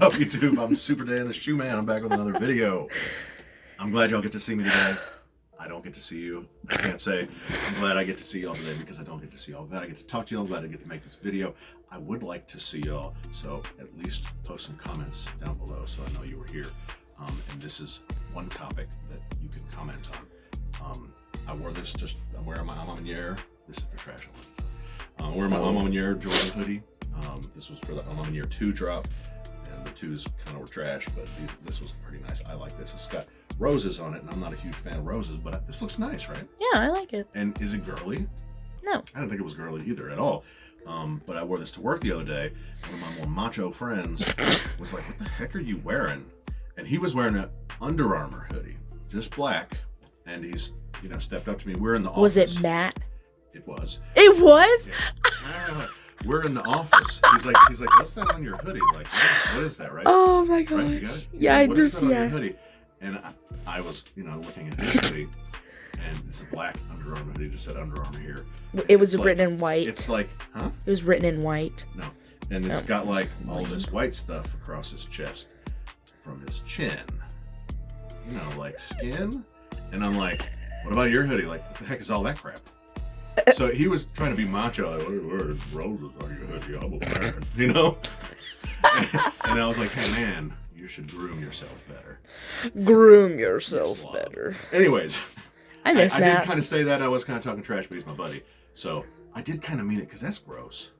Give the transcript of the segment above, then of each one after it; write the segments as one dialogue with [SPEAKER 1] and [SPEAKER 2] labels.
[SPEAKER 1] Up YouTube, I'm Super Dan the Shoe Man. I'm back with another video. I'm glad y'all get to see me today. I don't get to see you. I can't say I'm glad I get to see y'all today because I don't get to see y'all. I'm glad I get to talk to y'all. I'm glad I get to make this video. I would like to see y'all, so at least post some comments down below so I know you were here. And this is one topic that you can comment on. I wore this I'm wearing my Alma Manier. This is for trash. I'm wearing my Alma Manier Jordan hoodie. This was for the Alma Manier 2 drop. And the 2s kind of were trash, but this was pretty nice. I like this. It's got roses on it, and I'm not a huge fan of roses, but this looks nice, right?
[SPEAKER 2] Yeah, I like it.
[SPEAKER 1] And is it girly?
[SPEAKER 2] No.
[SPEAKER 1] I didn't think it was girly either at all. But I wore this to work the other day. One of my more macho friends was like, "What the heck are you wearing?" And he was wearing an Under Armour hoodie, just black. And he's, stepped up to me. We're in the office.
[SPEAKER 2] Was it matte?
[SPEAKER 1] It was.
[SPEAKER 2] It was?
[SPEAKER 1] Yeah. We're in the office. He's like, "What's that on your hoodie? Like, what is that, right?"
[SPEAKER 2] Oh my gosh.
[SPEAKER 1] Right?
[SPEAKER 2] Yeah,
[SPEAKER 1] like,
[SPEAKER 2] I do see
[SPEAKER 1] that. Hoodie? And I was, looking at his hoodie, and it's a black Under Armour hoodie. Just said Under Armour here.
[SPEAKER 2] It was written in white.
[SPEAKER 1] It's like, huh?
[SPEAKER 2] It was written in white.
[SPEAKER 1] No, and it's got like all this white stuff across his chest from his chin. Like skin. And I'm like, "What about your hoodie? Like, what the heck is all that crap?" So he was trying to be macho, like, "Where's roses on your hoodie? I'm a man," And I was like, "Hey man, you should groom yourself better."
[SPEAKER 2] Groom yourself better.
[SPEAKER 1] Anyways,
[SPEAKER 2] I miss Matt.
[SPEAKER 1] I did kind of say that. I was kind of talking trash, but he's my buddy. So I did kind of mean it because that's gross,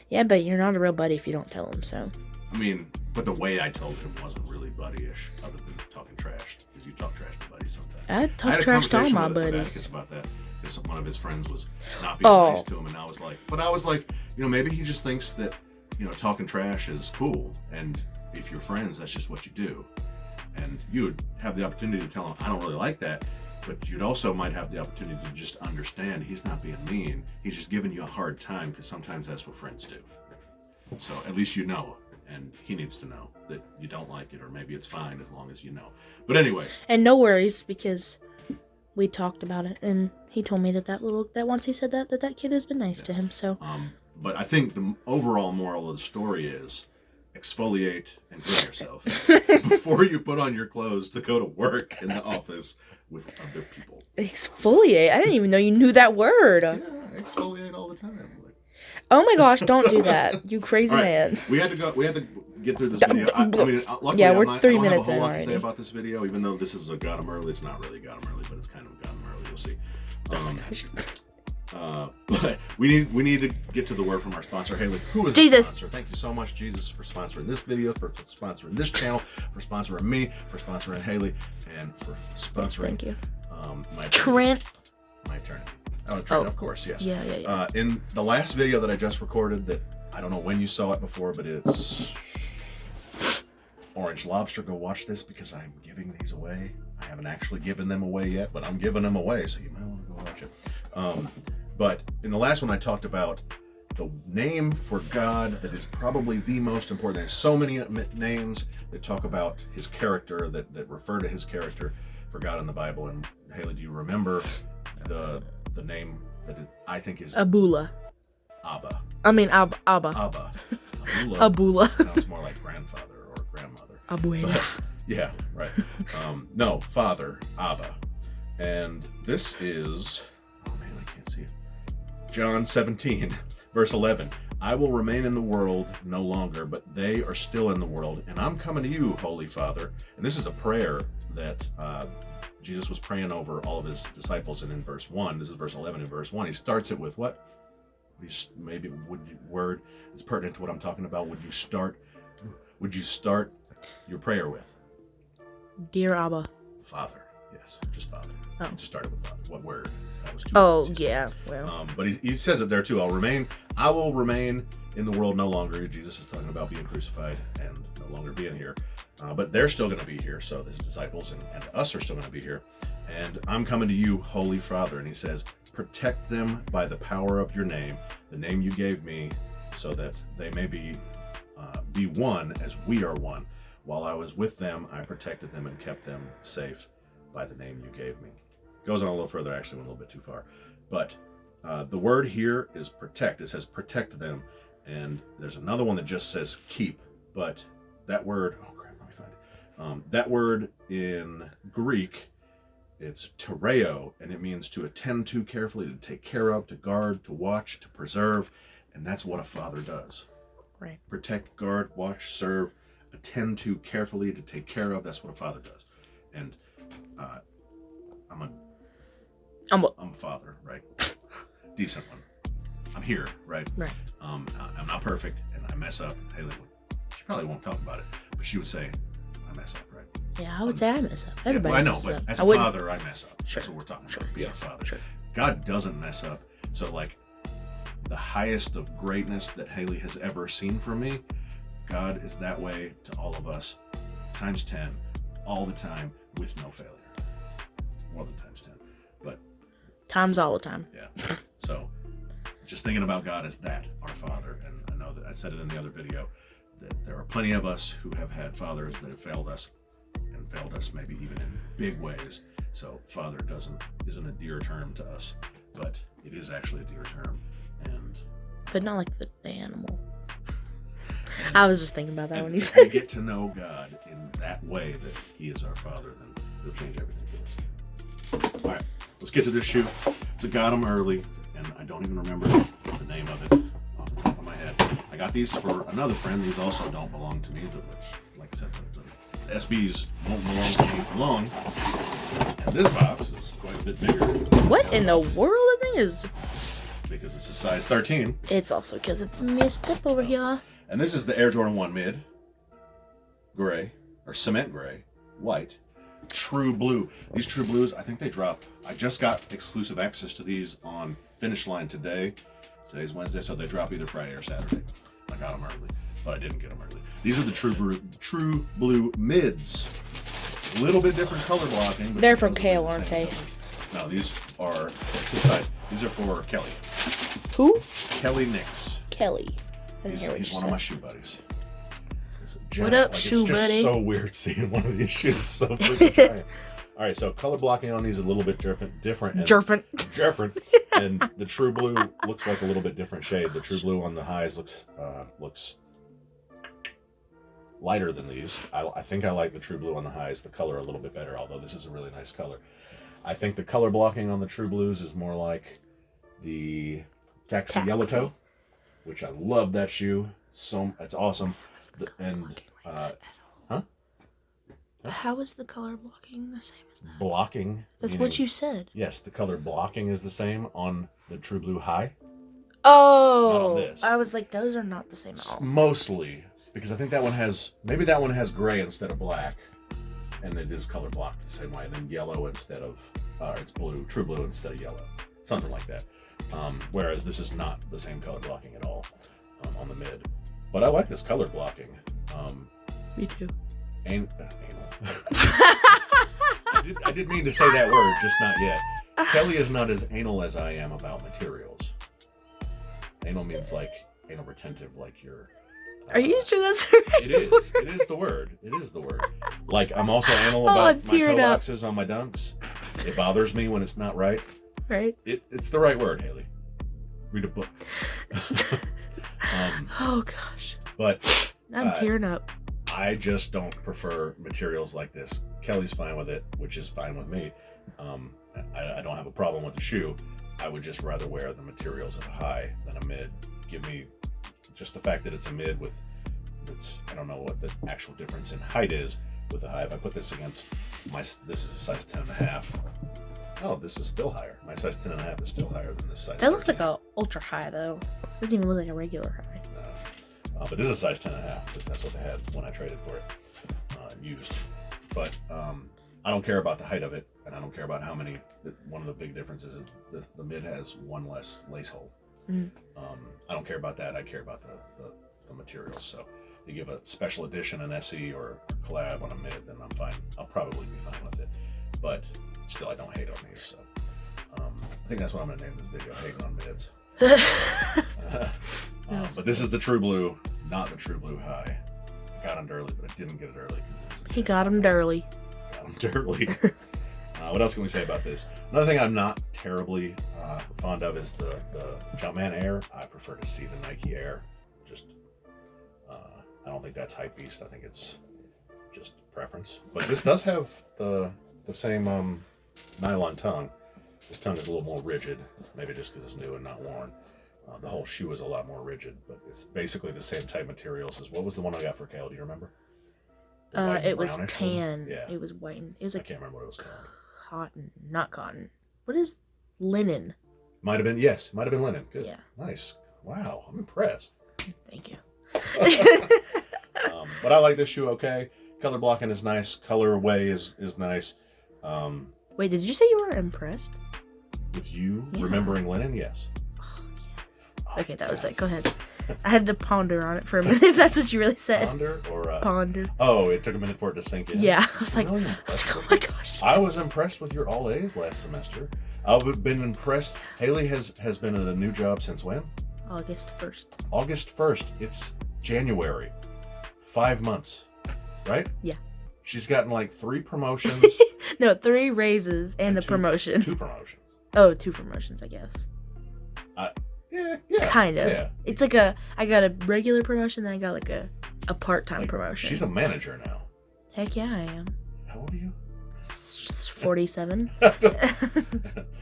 [SPEAKER 2] Yeah, but you're not a real buddy if you don't tell him so.
[SPEAKER 1] I mean, but the way I told him wasn't really buddy-ish, other than talking trash, because you talk trash to buddies sometimes.
[SPEAKER 2] I talk trash to all my buddies.
[SPEAKER 1] With about that. Because one of his friends was not being nice to him, and I was like, maybe he just thinks that, talking trash is cool, and if you're friends, that's just what you do. And you would have the opportunity to tell him, "I don't really like that," but you'd also might have the opportunity to just understand he's not being mean, he's just giving you a hard time, because sometimes that's what friends do. So at least and he needs to know that you don't like it, or maybe it's fine as long as you know. But anyways.
[SPEAKER 2] And no worries, because we talked about it, and he told me that once he said that kid has been nice to him. So.
[SPEAKER 1] But I think the overall moral of the story is exfoliate and groom yourself before you put on your clothes to go to work in the office with other people.
[SPEAKER 2] Exfoliate? I didn't even know you knew that word.
[SPEAKER 1] Yeah, exfoliate all the time.
[SPEAKER 2] Oh my gosh! Don't do that, you crazy man.
[SPEAKER 1] We had to get through this video. Luckily,
[SPEAKER 2] yeah, we're 3 minutes in
[SPEAKER 1] I don't have a whole lot
[SPEAKER 2] already.
[SPEAKER 1] to say about this video, even though this is a got 'em early. It's not really got 'em early, but it's kind of got 'em early. You'll see.
[SPEAKER 2] Oh my gosh.
[SPEAKER 1] But we need to get to the word from our sponsor, Haley. Who is
[SPEAKER 2] Jesus.
[SPEAKER 1] Our sponsor? Thank you so much, Jesus, for sponsoring this video, for sponsoring this channel, for sponsoring me, for sponsoring Haley, and for sponsoring.
[SPEAKER 2] Thank you.
[SPEAKER 1] My
[SPEAKER 2] Trent.
[SPEAKER 1] My eternity. Oh, Trent, of course, yes.
[SPEAKER 2] Yeah.
[SPEAKER 1] In the last video that I just recorded, that I don't know when you saw it before, but it's Orange Lobster. Go watch this because I'm giving these away. I haven't actually given them away yet, but I'm giving them away, so you might want to go watch it. But in the last one, I talked about the name for God that is probably the most important. There's so many names that talk about his character, that refer to his character for God in the Bible. And Haley, do you remember the name that I think is
[SPEAKER 2] Abula?
[SPEAKER 1] Abba.
[SPEAKER 2] I mean Abba.
[SPEAKER 1] Abba.
[SPEAKER 2] Abula.
[SPEAKER 1] Sounds more like grandfather or grandmother.
[SPEAKER 2] Abuela.
[SPEAKER 1] But, yeah, right. No, Father, Abba. And this is, oh man, I can't see it. John 17, verse 11. "I will remain in the world no longer, but they are still in the world, and I'm coming to you, Holy Father." And this is a prayer that Jesus was praying over all of his disciples, and in verse 1, this is verse 11 in verse 1, he starts it with what? Word is pertinent to what I'm talking about. Would you start your prayer with?
[SPEAKER 2] Dear Abba.
[SPEAKER 1] Father. Yes, just Father.
[SPEAKER 2] Oh.
[SPEAKER 1] Just started with Father. What word? That was 2
[SPEAKER 2] Oh,
[SPEAKER 1] words,
[SPEAKER 2] yeah. Well.
[SPEAKER 1] But he says it there too. I will remain in the world no longer. Jesus is talking about being crucified and no longer being here. But they're still going to be here. So his disciples and us are still going to be here. And I'm coming to you, Holy Father. And he says, protect them by the power of your name, the name you gave me, so that they may be one as we are one. While I was with them, I protected them and kept them safe by the name you gave me. Goes on a little further, actually went a little bit too far. But the word here is protect. It says protect them. And there's another one that just says keep. But that word. Oh crap! Let me find it. That word in Greek, it's tereo, and it means to attend to carefully, to take care of, to guard, to watch, to preserve, and that's what a father does.
[SPEAKER 2] Right.
[SPEAKER 1] Protect, guard, watch, serve, attend to carefully, to take care of. That's what a father does. And I'm a father, right? Decent one. I'm here, right?
[SPEAKER 2] Right.
[SPEAKER 1] I'm not perfect, and I mess up. Haley, she probably won't talk about it, but she would say, I mess up, right?
[SPEAKER 2] Yeah, I would say I mess up. Everybody
[SPEAKER 1] I know,
[SPEAKER 2] messes
[SPEAKER 1] but
[SPEAKER 2] up.
[SPEAKER 1] as a father, I mess up.
[SPEAKER 2] Sure.
[SPEAKER 1] That's what we're talking
[SPEAKER 2] Sure.
[SPEAKER 1] about. Being
[SPEAKER 2] Yes.
[SPEAKER 1] a father.
[SPEAKER 2] Sure.
[SPEAKER 1] God doesn't mess up. So, like, the highest of greatness that Haley has ever seen from me, God is that way to all of us, times 10, all the time, with no failure. More than times 10. But
[SPEAKER 2] Times all the time.
[SPEAKER 1] yeah. So, just thinking about God as that, our Father. And I know that I said it in the other video, that there are plenty of us who have had fathers that have failed us, and failed us maybe even in big ways. So, Father isn't a dear term to us, but it is actually a dear term. And
[SPEAKER 2] But not like the animal. I was just thinking about that when you
[SPEAKER 1] if we
[SPEAKER 2] said
[SPEAKER 1] get to know God in that way, that He is our Father, then He'll change everything for us. All right, let's get to this shoe. So got them early, and I don't even remember the name of it off the top of my head. I got these for another friend. These also don't belong to me, which, like I said, the SBs won't belong to me for long. And this box is quite a bit bigger.
[SPEAKER 2] What in the world? The thing is.
[SPEAKER 1] Because it's a size 13.
[SPEAKER 2] It's also because it's messed up over here.
[SPEAKER 1] And this is the Air Jordan 1 mid. Gray, or cement gray, white, true blue. These true blues, I think they drop. I just got exclusive access to these on Finish Line today. Today's Wednesday, so they drop either Friday or Saturday. I got them early, but I didn't get them early. These are the true blue mids. A little bit different color blocking. But
[SPEAKER 2] They're from Kale, aren't they?
[SPEAKER 1] No, these are, it's this size. These are for Kelly.
[SPEAKER 2] Who?
[SPEAKER 1] Kelly Nix.
[SPEAKER 2] Kelly. I didn't hear what
[SPEAKER 1] He's
[SPEAKER 2] you
[SPEAKER 1] one
[SPEAKER 2] said.
[SPEAKER 1] of my shoe buddies.
[SPEAKER 2] What up, shoe
[SPEAKER 1] It's just
[SPEAKER 2] buddy?
[SPEAKER 1] so weird seeing one of these shoes so freaking giant. All right, so color blocking on these is a little bit different. And different. And the true blue looks like a little bit different shade. The true blue on the highs looks lighter than these. I think I like the true blue on the highs, the color a little bit better, although this is a really nice color. I think the color blocking on the true blues is more like the Taxi Yellowtoe, which I love that shoe. It's awesome.
[SPEAKER 2] How is the color blocking the same as that?
[SPEAKER 1] Blocking.
[SPEAKER 2] That's what you said.
[SPEAKER 1] Yes, the color blocking is the same on the true blue high.
[SPEAKER 2] Oh,
[SPEAKER 1] Not on this.
[SPEAKER 2] I was like, those are not the same at all.
[SPEAKER 1] Mostly, because I think that one has gray instead of black, and it is color blocked the same way. And then yellow instead of it's blue, true blue instead of yellow, something like that. Whereas this is not the same color blocking at all on the mid. But I like this color blocking.
[SPEAKER 2] Me too.
[SPEAKER 1] Anal. I did mean to say that word, just not yet. Kelly is not as anal as I am about materials. Anal means like anal retentive, like you're.
[SPEAKER 2] Are you sure that's right?
[SPEAKER 1] It is. It is the word. It is the word. Like I'm also anal about my toe boxes on my dunks. It bothers me when it's not right.
[SPEAKER 2] Right.
[SPEAKER 1] It's the right word, Haley. Read a book.
[SPEAKER 2] Oh gosh.
[SPEAKER 1] But
[SPEAKER 2] I'm tearing up.
[SPEAKER 1] I just don't prefer materials like this. Kelly's fine with it, which is fine with me. I don't have a problem with the shoe. I would just rather wear the materials of a high than a mid. Give me just the fact that it's a mid with I don't know what the actual difference in height is with a high. If I put this against this is a size 10.5. Oh, this is still higher. My size 10.5 is still higher than this size.
[SPEAKER 2] That looks like a ultra high though. Doesn't even look like a regular high.
[SPEAKER 1] But this is a size 10.5 because that's what they had when I traded for it used. But I don't care about the height of it, and I don't care about how many. One of the big differences is the mid has one less lace hole.
[SPEAKER 2] Mm.
[SPEAKER 1] I don't care about that. I care about the materials. So you give a special edition, an SE or a collab on a mid, then I'm fine. I'll probably be fine with it. But still, I don't hate on these. So I think that's what I'm going to name this video, Hating on Mids. But this is the true blue, not the true blue high. I got him early, but I didn't get it early because
[SPEAKER 2] he got him dirty.
[SPEAKER 1] Got him dirty. What else can we say about this? Another thing I'm not terribly fond of is the Jumpman Air. I prefer to see the Nike Air. Just I don't think that's hype beast. I think it's just preference. But this does have the same nylon tongue. This tongue is a little more rigid, maybe just because it's new and not worn. The whole shoe is a lot more rigid, but it's basically the same type materials as what was the one I got for Kale? Do you remember?
[SPEAKER 2] It was
[SPEAKER 1] brownish
[SPEAKER 2] tan.
[SPEAKER 1] one? Yeah.
[SPEAKER 2] It was white. It was
[SPEAKER 1] I
[SPEAKER 2] like
[SPEAKER 1] can't remember what it was called.
[SPEAKER 2] cotton, not cotton. What is linen?
[SPEAKER 1] Might have been, yes, might have been linen. Good.
[SPEAKER 2] Yeah.
[SPEAKER 1] Nice. Wow, I'm impressed.
[SPEAKER 2] Thank you.
[SPEAKER 1] But I like this shoe okay. Color blocking is nice. Colorway is nice.
[SPEAKER 2] Wait, did you say you were impressed?
[SPEAKER 1] With you
[SPEAKER 2] Yeah.
[SPEAKER 1] remembering linen, yes.
[SPEAKER 2] Oh, yes.
[SPEAKER 1] Oh,
[SPEAKER 2] Okay, that was it.
[SPEAKER 1] yes.
[SPEAKER 2] Go ahead. I had to ponder on it for a minute, if that's what you really said.
[SPEAKER 1] Ponder or
[SPEAKER 2] Ponder.
[SPEAKER 1] Oh, it took a minute for it to sink in.
[SPEAKER 2] Yeah, I was like,
[SPEAKER 1] Really
[SPEAKER 2] oh my gosh.
[SPEAKER 1] I was impressed with your all A's last semester. I've been impressed. Haley has been at a new job since when?
[SPEAKER 2] August 1st.
[SPEAKER 1] August 1st. It's January. 5 months, right?
[SPEAKER 2] Yeah.
[SPEAKER 1] She's gotten like 3 promotions.
[SPEAKER 2] No, 3 raises and the
[SPEAKER 1] two-
[SPEAKER 2] promotion.
[SPEAKER 1] 2 promotions.
[SPEAKER 2] Oh, 2 promotions, I guess.
[SPEAKER 1] Yeah.
[SPEAKER 2] Kind of.
[SPEAKER 1] Yeah.
[SPEAKER 2] It's like I got a regular promotion, then I got like a part-time
[SPEAKER 1] Like,
[SPEAKER 2] promotion.
[SPEAKER 1] She's a manager now.
[SPEAKER 2] Heck yeah, I am.
[SPEAKER 1] How old are you?
[SPEAKER 2] 47.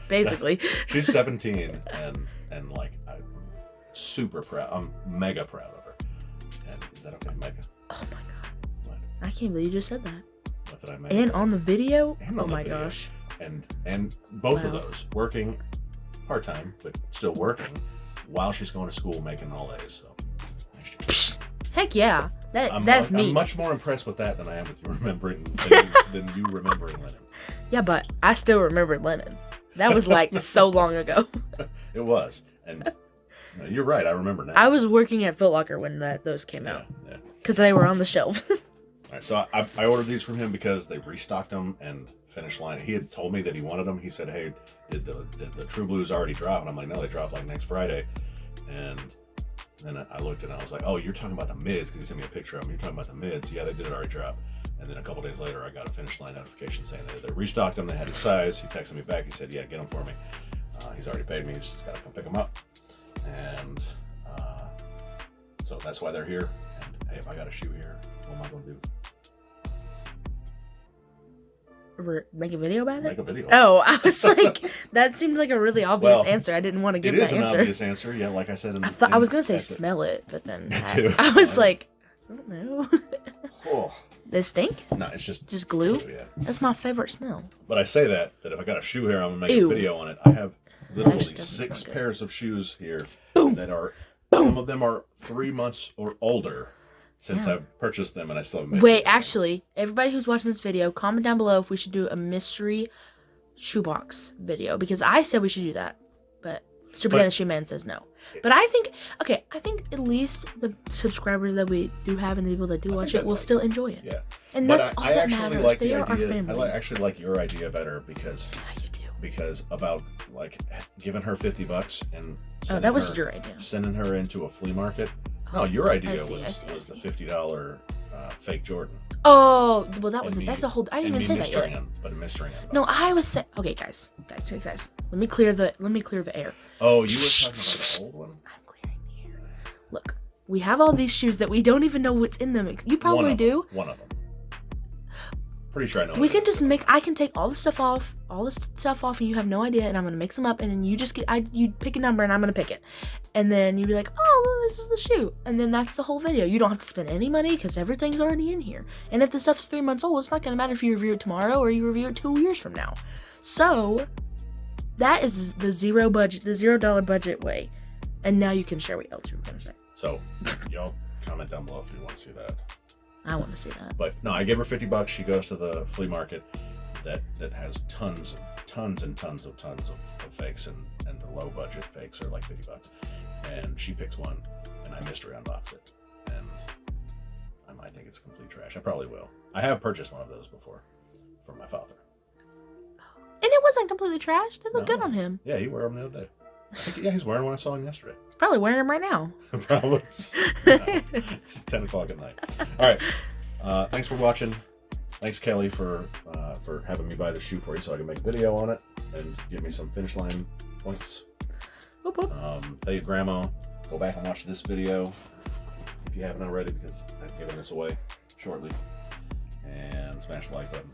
[SPEAKER 2] Basically.
[SPEAKER 1] She's 17 and like I'm super proud. I'm mega proud of her. And is that okay, mega?
[SPEAKER 2] Oh my god.
[SPEAKER 1] What?
[SPEAKER 2] I can't believe you just said that.
[SPEAKER 1] What did I make?
[SPEAKER 2] And on the video?
[SPEAKER 1] And
[SPEAKER 2] Oh
[SPEAKER 1] on the
[SPEAKER 2] my
[SPEAKER 1] video.
[SPEAKER 2] gosh.
[SPEAKER 1] And both of
[SPEAKER 2] Wow.
[SPEAKER 1] those working part-time but still working while she's going to school making all A's. So nice job.
[SPEAKER 2] Heck yeah.
[SPEAKER 1] I'm
[SPEAKER 2] Me.
[SPEAKER 1] much more impressed with that than I am with you remembering than you remembering Lennon.
[SPEAKER 2] Yeah, but I still remember Lennon. That was like so long ago.
[SPEAKER 1] It was, and no, you're right. I remember now.
[SPEAKER 2] I was working at Foot Locker when those came out
[SPEAKER 1] Yeah.
[SPEAKER 2] because they were on the shelves.
[SPEAKER 1] All right, so I ordered these from him because they restocked them and finished line. He had told me that he wanted them. He said, "Hey, did the True Blues already drop?" And I'm like, "No, they drop like next Friday." And then I looked and I was like, "Oh, you're talking about the mids?" Because he sent me a picture of them. You're talking about the mids? Yeah, they did already drop. And then a couple days later, I got a finish line notification saying that they restocked them. They had his size. He texted me back. He said, "Yeah, get them for me." He's already paid me. He's just got to come pick them up. And so that's why they're here. And hey, if I got a shoe here, what am I going to do?
[SPEAKER 2] Make a video about
[SPEAKER 1] Make
[SPEAKER 2] it?
[SPEAKER 1] a video.
[SPEAKER 2] Oh, I was like, that seemed like a really obvious
[SPEAKER 1] Well,
[SPEAKER 2] answer. I didn't want to give
[SPEAKER 1] It is
[SPEAKER 2] that
[SPEAKER 1] an
[SPEAKER 2] answer.
[SPEAKER 1] obvious answer. Yeah, like I said.
[SPEAKER 2] I was gonna say smell it, but then
[SPEAKER 1] Me too.
[SPEAKER 2] I was like, I don't know.
[SPEAKER 1] Oh,
[SPEAKER 2] They stink?
[SPEAKER 1] no, it's just
[SPEAKER 2] Glue?
[SPEAKER 1] Yeah.
[SPEAKER 2] That's my favorite smell.
[SPEAKER 1] But I say that if I got a shoe here, I'm gonna make
[SPEAKER 2] Ew.
[SPEAKER 1] a video on it. I have literally
[SPEAKER 2] actually doesn't
[SPEAKER 1] 6
[SPEAKER 2] smell good.
[SPEAKER 1] pairs of shoes here
[SPEAKER 2] Boom.
[SPEAKER 1] that are. Some of them are 3 months or older since
[SPEAKER 2] Yeah.
[SPEAKER 1] I've purchased them, and I still haven't made
[SPEAKER 2] Wait,
[SPEAKER 1] them.
[SPEAKER 2] actually, everybody who's watching this video, comment down below if we should do a mystery shoebox video, because I said we should do that, but Super Dan the Shoe Man says no. But I think at least the subscribers that we do have and the people that do
[SPEAKER 1] I
[SPEAKER 2] watch
[SPEAKER 1] think
[SPEAKER 2] it will
[SPEAKER 1] that's
[SPEAKER 2] still enjoy it.
[SPEAKER 1] Yeah,
[SPEAKER 2] And
[SPEAKER 1] but
[SPEAKER 2] that's all
[SPEAKER 1] I
[SPEAKER 2] that
[SPEAKER 1] actually
[SPEAKER 2] matters.
[SPEAKER 1] like
[SPEAKER 2] They
[SPEAKER 1] the
[SPEAKER 2] are our
[SPEAKER 1] idea.
[SPEAKER 2] family.
[SPEAKER 1] I actually like your idea better because
[SPEAKER 2] Yeah, you do.
[SPEAKER 1] about like giving her $50 and
[SPEAKER 2] Oh, that was
[SPEAKER 1] her,
[SPEAKER 2] your idea.
[SPEAKER 1] sending her into a flea market. No,
[SPEAKER 2] Oh,
[SPEAKER 1] your
[SPEAKER 2] I
[SPEAKER 1] idea
[SPEAKER 2] see, I
[SPEAKER 1] was
[SPEAKER 2] see.
[SPEAKER 1] the $50 fake Jordan.
[SPEAKER 2] Oh, well, that was
[SPEAKER 1] And
[SPEAKER 2] it. That's
[SPEAKER 1] me-
[SPEAKER 2] a whole. I didn't
[SPEAKER 1] and
[SPEAKER 2] even
[SPEAKER 1] me
[SPEAKER 2] say that
[SPEAKER 1] mistering
[SPEAKER 2] yet.
[SPEAKER 1] him, but a mistering him.
[SPEAKER 2] No, I was saying. Okay, guys. Let me clear the air.
[SPEAKER 1] Oh, you were talking about the old one?
[SPEAKER 2] I'm clearing the air. Look, we have all these shoes that we don't even know what's in them. You probably do.
[SPEAKER 1] One of them. Pretty sure I know.
[SPEAKER 2] We can just make. I can take all the stuff off, and you have no idea, and I'm gonna mix them up, and then you just you pick a number, and I'm gonna pick it, and then you'd be like, oh, well, this is the shoe, and then that's the whole video. You don't have to spend any money because everything's already in here. And if the stuff's 3 months old, it's not gonna matter if you review it tomorrow or you review it 2 years from now. So that is the $0 budget way. And now you can share what else you were gonna say.
[SPEAKER 1] So, y'all comment down below if you want to see that.
[SPEAKER 2] I want to see that.
[SPEAKER 1] But no, I give her $50. She goes to the flea market that has tons and tons of fakes, and the low budget fakes are like $50. And she picks one, and I mystery unbox it, and I might think it's complete trash. I probably will. I have purchased one of those before from my father.
[SPEAKER 2] And it wasn't completely trashed. It looked
[SPEAKER 1] No,
[SPEAKER 2] good on him.
[SPEAKER 1] Yeah, he wore them the other day. I think, yeah, he's wearing one. I saw him yesterday.
[SPEAKER 2] He's probably wearing them right now.
[SPEAKER 1] Probably. No, it's 10 o'clock at night. All right. Thanks for watching. Thanks, Kelly, for having me buy the shoe for you so I can make a video on it and give me some finish line points.
[SPEAKER 2] Whoop, whoop.
[SPEAKER 1] Tell your grandma, go back and watch this video. if you haven't already, because I'm giving this away shortly. And smash the like button.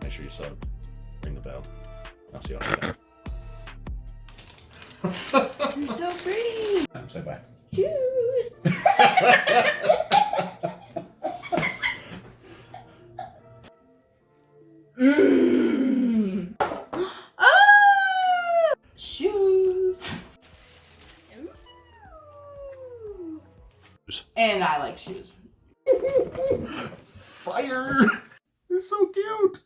[SPEAKER 1] Make sure you sub. Ring the bell. I'll see you on the
[SPEAKER 2] You're so pretty.
[SPEAKER 1] Say bye.
[SPEAKER 2] Choose. Ah! Shoes. And I like shoes.
[SPEAKER 1] Fire! It's so cute.